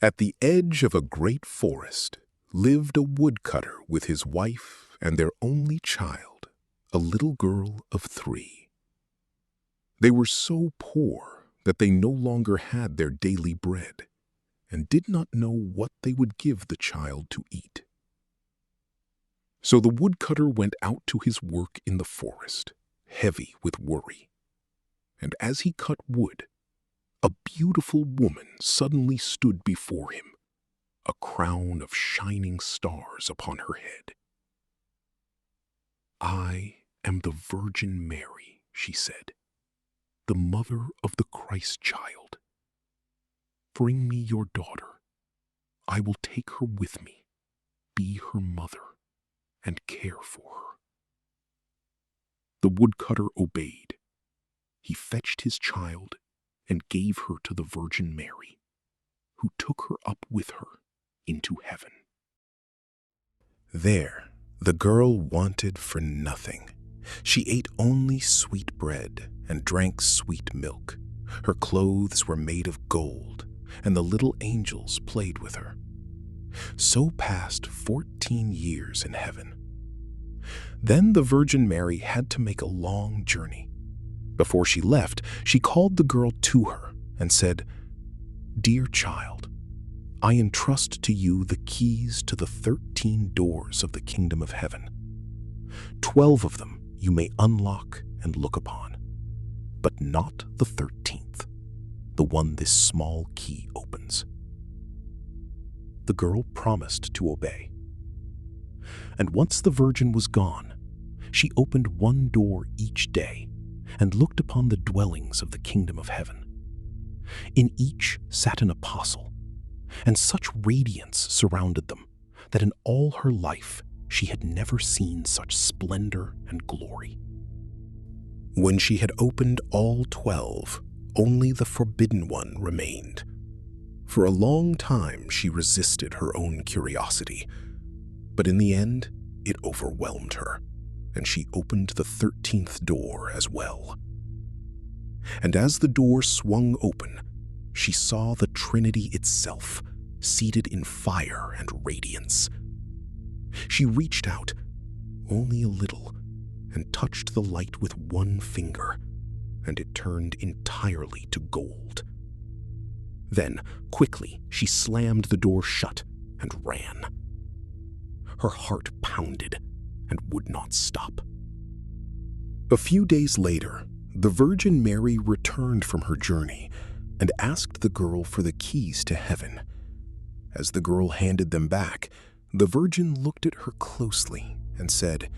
At the edge of a great forest lived a woodcutter with his wife and their only child, a little girl of 3. They were so poor that they no longer had their daily bread and did not know what they would give the child to eat. So the woodcutter went out to his work in the forest, heavy with worry. And as he cut wood, a beautiful woman suddenly stood before him, a crown of shining stars upon her head. "I am the Virgin Mary," she said, "the mother of the Christ child. Bring me your daughter. I will take her with me, be her mother, and care for her." The woodcutter obeyed. He fetched his child and gave her to the Virgin Mary, who took her up with her into heaven. There, the girl wanted for nothing. She ate only sweet bread and drank sweet milk. Her clothes were made of gold, and the little angels played with her. So passed 14 years in heaven. Then the Virgin Mary had to make a long journey. Before she left, she called the girl to her and said, "Dear child, I entrust to you the keys to the 13 doors of the kingdom of heaven. 12 of them you may unlock and look upon, but not the 13th, the one this small key opens." The girl promised to obey. And once the Virgin was gone, she opened one door each day and looked upon the dwellings of the kingdom of heaven. In each sat an apostle, and such radiance surrounded them that in all her life she had never seen such splendor and glory. When she had opened all 12, only the forbidden one remained. For a long time she resisted her own curiosity, but in the end it overwhelmed her, and she opened the 13th door as well. And as the door swung open, she saw the Trinity itself, seated in fire and radiance. She reached out, only a little, and touched the light with one finger, and it turned entirely to gold. Then, quickly, she slammed the door shut and ran. Her heart pounded and would not stop. A few days later, the Virgin Mary returned from her journey and asked the girl for the keys to heaven. As the girl handed them back, the Virgin looked at her closely and said,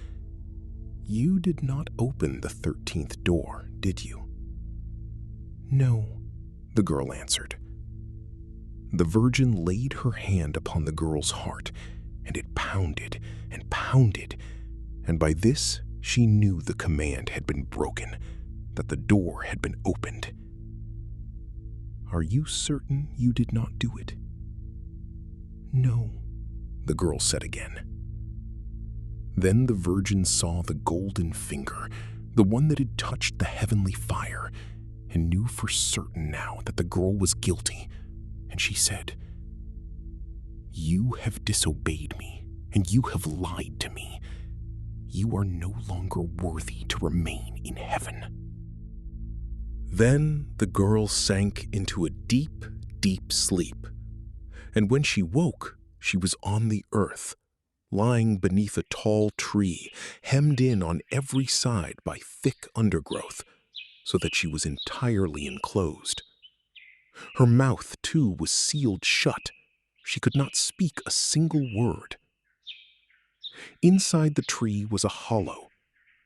"You did not open the 13th door, did you?" "No," the girl answered. The Virgin laid her hand upon the girl's heart, and it pounded and pounded, and by this she knew the command had been broken, that the door had been opened. "Are you certain you did not do it?" "No," the girl said again. Then the Virgin saw the golden finger, the one that had touched the heavenly fire, and knew for certain now that the girl was guilty, and she said, "You have disobeyed me, and you have lied to me. You are no longer worthy to remain in heaven." Then the girl sank into a deep, deep sleep, and when she woke, she was on the earth, lying beneath a tall tree, hemmed in on every side by thick undergrowth, so that she was entirely enclosed. Her mouth, too, was sealed shut. She could not speak a single word. Inside the tree was a hollow,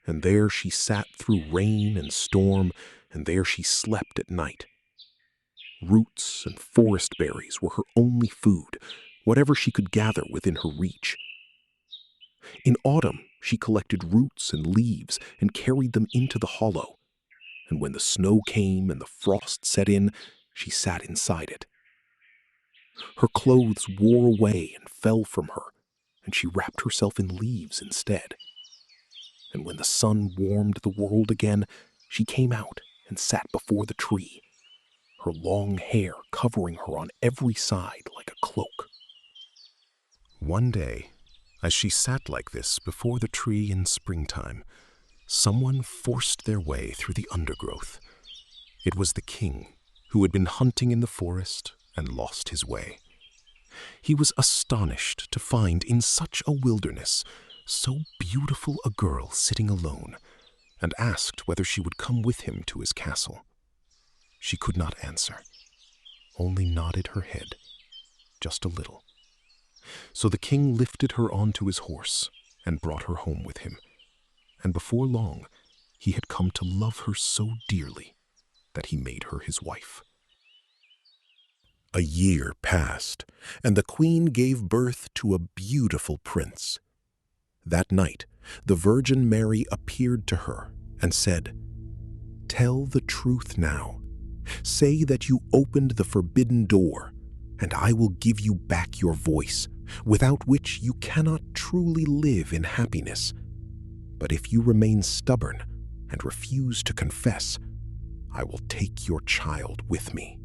and there she sat through rain and storm, and there she slept at night. Roots and forest berries were her only food, whatever she could gather within her reach. In autumn, she collected roots and leaves and carried them into the hollow, and when the snow came and the frost set in, she sat inside it. Her clothes wore away and fell from her, and she wrapped herself in leaves instead. And when the sun warmed the world again, she came out and sat before the tree, her long hair covering her on every side like a cloak. One day, as she sat like this before the tree in springtime, someone forced their way through the undergrowth. It was the king, who had been hunting in the forest and lost his way. He was astonished to find in such a wilderness so beautiful a girl sitting alone, and asked whether she would come with him to his castle. She could not answer, only nodded her head, just a little. So the king lifted her onto his horse and brought her home with him, and before long he had come to love her so dearly that he made her his wife. A year passed, and the queen gave birth to a beautiful prince. That night, the Virgin Mary appeared to her and said, "Tell the truth now. Say that you opened the forbidden door, and I will give you back your voice, without which you cannot truly live in happiness. But if you remain stubborn and refuse to confess, I will take your child with me."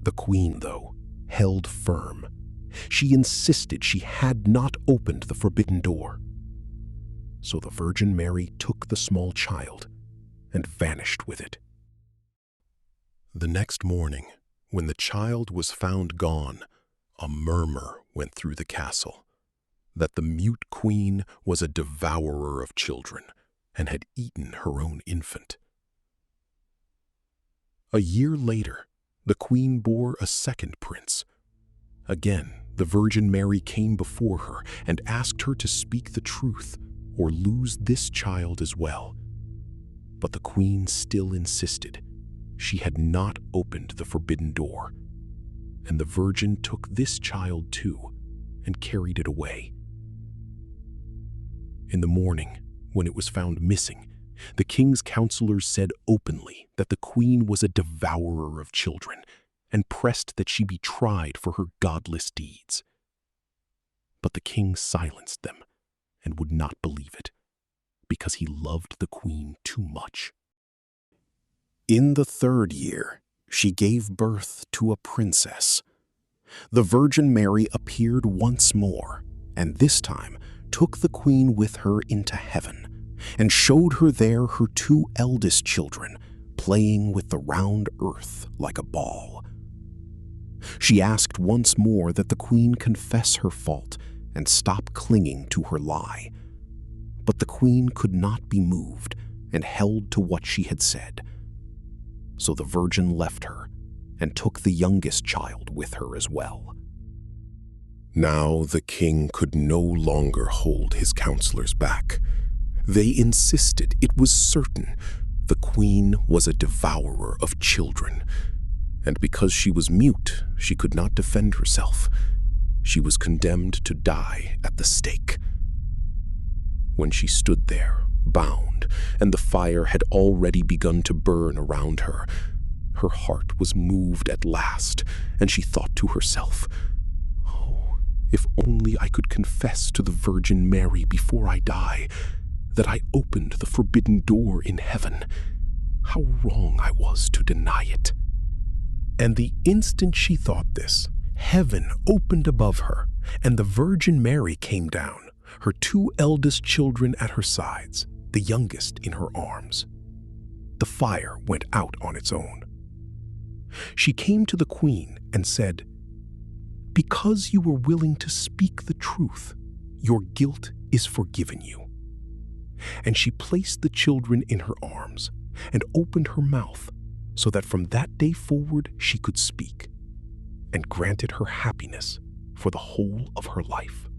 The queen, though, held firm. She insisted she had not opened the forbidden door. So the Virgin Mary took the small child and vanished with it. The next morning, when the child was found gone, a murmur went through the castle that the mute queen was a devourer of children and had eaten her own infant. A year later, the queen bore a second prince. Again, the Virgin Mary came before her and asked her to speak the truth or lose this child as well. But the queen still insisted. She had not opened the forbidden door, and the Virgin took this child too and carried it away. In the morning, when it was found missing, the king's counselors said openly that the queen was a devourer of children and pressed that she be tried for her godless deeds. But the king silenced them and would not believe it, because he loved the queen too much. In the third year, she gave birth to a princess. The Virgin Mary appeared once more, and this time took the queen with her into heaven, and showed her there her two eldest children, playing with the round earth like a ball. She asked once more that the queen confess her fault and stop clinging to her lie. But the queen could not be moved and held to what she had said. So the Virgin left her and took the youngest child with her as well. Now the king could no longer hold his counselors back. They insisted it was certain the queen was a devourer of children, and because she was mute, she could not defend herself. She was condemned to die at the stake. When she stood there, bound, and the fire had already begun to burn around her, her heart was moved at last, and she thought to herself, "Oh, if only I could confess to the Virgin Mary before I die that I opened the forbidden door in heaven. How wrong I was to deny it." And the instant she thought this, heaven opened above her, and the Virgin Mary came down, her two eldest children at her sides, the youngest in her arms. The fire went out on its own. She came to the queen and said, "Because you were willing to speak the truth, your guilt is forgiven you." And she placed the children in her arms and opened her mouth so that from that day forward she could speak, and granted her happiness for the whole of her life.